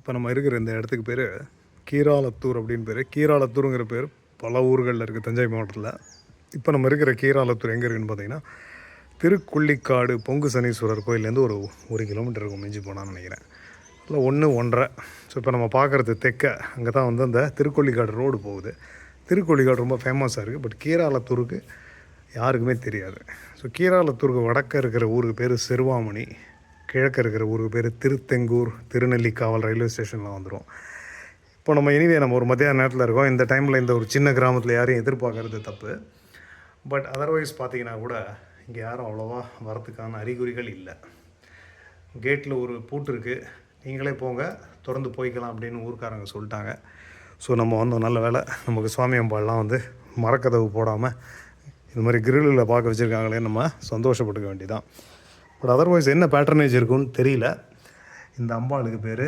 இப்போ நம்ம இருக்கிற இந்த இடத்துக்கு பேர் கீராலத்தூர் அப்படின்னு பேர். கீராலத்தூருங்கிற பேர் பல ஊர்களில் இருக்குது தஞ்சை மாவட்டத்தில். இப்போ நம்ம இருக்கிற கீராலத்தூர் எங்கே இருக்குதுன்னு பார்த்தீங்கன்னா, திருக்குள்ளிக்காடு பொங்கு சனீஸ்வரர் கோயிலேருந்து ஒரு கிலோமீட்டர் இருக்கும் மிஞ்சி போனான்னு நினைக்கிறேன். இல்லை 1-1.5. ஸோ இப்போ நம்ம பார்க்குறது தெற்க அங்கே தான் வந்து அந்த திருக்கொள்ளிக்காடு ரோடு போகுது. திருக்கொள்ளிக்காடு ரொம்ப ஃபேமஸாக இருக்குது. பட் கீராலத்தூருக்கு யாருக்குமே தெரியாது. ஸோ கீராலத்தூருக்கு வடக்க இருக்கிற ஊருக்கு பேர் செருவாமணி, கிழக்க இருக்கிற ஊருக்கு பேர் திருத்தெங்கூர், திருநெல்லிக்காவல் ரயில்வே ஸ்டேஷனில் வந்துடும். இப்போ நம்ம நம்ம ஒரு மத்தியான நேரத்தில் இருக்கோம். இந்த டைமில் இந்த ஒரு சின்ன கிராமத்தில் யாரையும் எதிர்பார்க்கறது தப்பு. பட் அதர்வைஸ் பார்த்திங்கன்னா கூட இங்கே யாரும் அவ்வளோவா வரத்துக்கான அறிகுறிகள் இல்லை. கேட்டில் ஒரு பூட்டு இருக்குது, நீங்களே போங்க திறந்து போய்க்கலாம் அப்படின்னு ஊர்க்காரங்க சொல்லிட்டாங்க. ஸோ நம்ம வந்தோம், நல்ல வேலை நமக்கு சுவாமி அம்பாள்லாம் வந்து மரக்கதவு போடாமல் இந்த மாதிரி கிரில்லில் பார்க்க வச்சுருக்காங்களே, நம்ம சந்தோஷப்பட்டுக்க வேண்டியதான். பட் அதர்வைஸ் என்ன பேட்டர்னேஜ் இருக்குன்னு தெரியல. இந்த அம்பாளுக்கு பேர்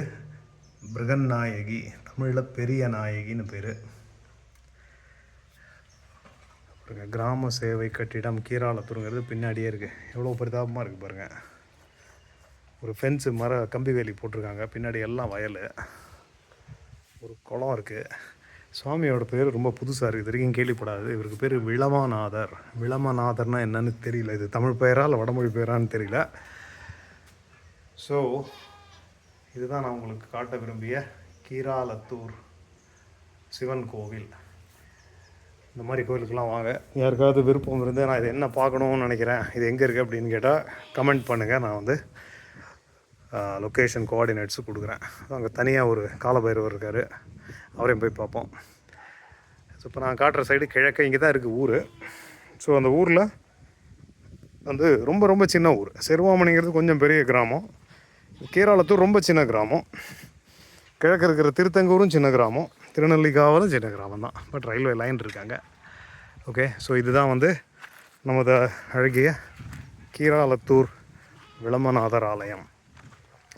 பிருகநாயகி, தமிழில் பெரிய நாயகின்னு பேர். கிராம சேவை கட்டிடம் கீராலத்தூருங்கிறது பின்னாடியே இருக்குது. எவ்வளோ பரிதாபமாக இருக்குது பாருங்கள். ஒரு ஃபென்ஸு கம்பி வேலி போட்டிருக்காங்க, பின்னாடி எல்லாம் வயல், ஒரு குளம் இருக்குது. சுவாமியோட பேர் ரொம்ப புதுசாக இருக்குது, இது வரைக்கும் கேள்விப்படாது. இவருக்கு பேர் விளமநாதர். விளமநாதர்னால் என்னன்னு தெரியல, இது தமிழ் பெயரா இல்லை வடமொழி பெயரான்னு தெரியல. ஸோ இதுதான் நான் உங்களுக்கு காட்ட விரும்பிய கீராலத்தூர் சிவன் கோவில். இந்த மாதிரி கோவிலுக்கெல்லாம் வாங்க. யாருக்காவது விருப்பம் இருந்து நான் இது என்ன பார்க்கணுன்னு நினைக்கிறேன், இது எங்கே இருக்குது அப்படின்னு கேட்டால் கமெண்ட் பண்ணுங்கள். நான் வந்து லொக்கேஷன் கோஆர்டினேட்ஸு கொடுக்குறேன். அங்கே தனியாக ஒரு காலபைரவர் இருக்கார், அவரையும் போய் பார்ப்போம். ஸோ இப்போ நான் காட்டுற சைடு கிழக்க இங்கே தான் இருக்குது ஊர். ஸோ அந்த ஊரில் வந்து ரொம்ப ரொம்ப சின்ன ஊர். செருவாமணிங்கிறது கொஞ்சம் பெரிய கிராமம். கீராலத்தூர் ரொம்ப சின்ன கிராமம். கிழக்கு இருக்கிற திருத்தங்கூரும் சின்ன கிராமம், திருநெல்லிக்காவலும் சின்ன கிராமம் தான். பட் ரயில்வே லைன் இருக்காங்க. ஓகே, ஸோ இதுதான் வந்து நமது அழகிய கீராலத்தூர் விளமநாதர் ஆலயம்.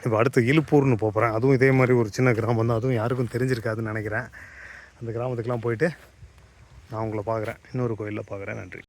இப்போ அடுத்து இலுப்பூர்னு போகிறேன். அதுவும் இதே மாதிரி ஒரு சின்ன கிராமம் தான், அதுவும் யாருக்கும் தெரிஞ்சிருக்காதுன்னு நினைக்கிறேன். அந்த கிராமத்துக்கெலாம் போயிட்டு நான் உங்களை பார்க்குறேன், இன்னொரு கோயிலில் பார்க்குறேன். நன்றி.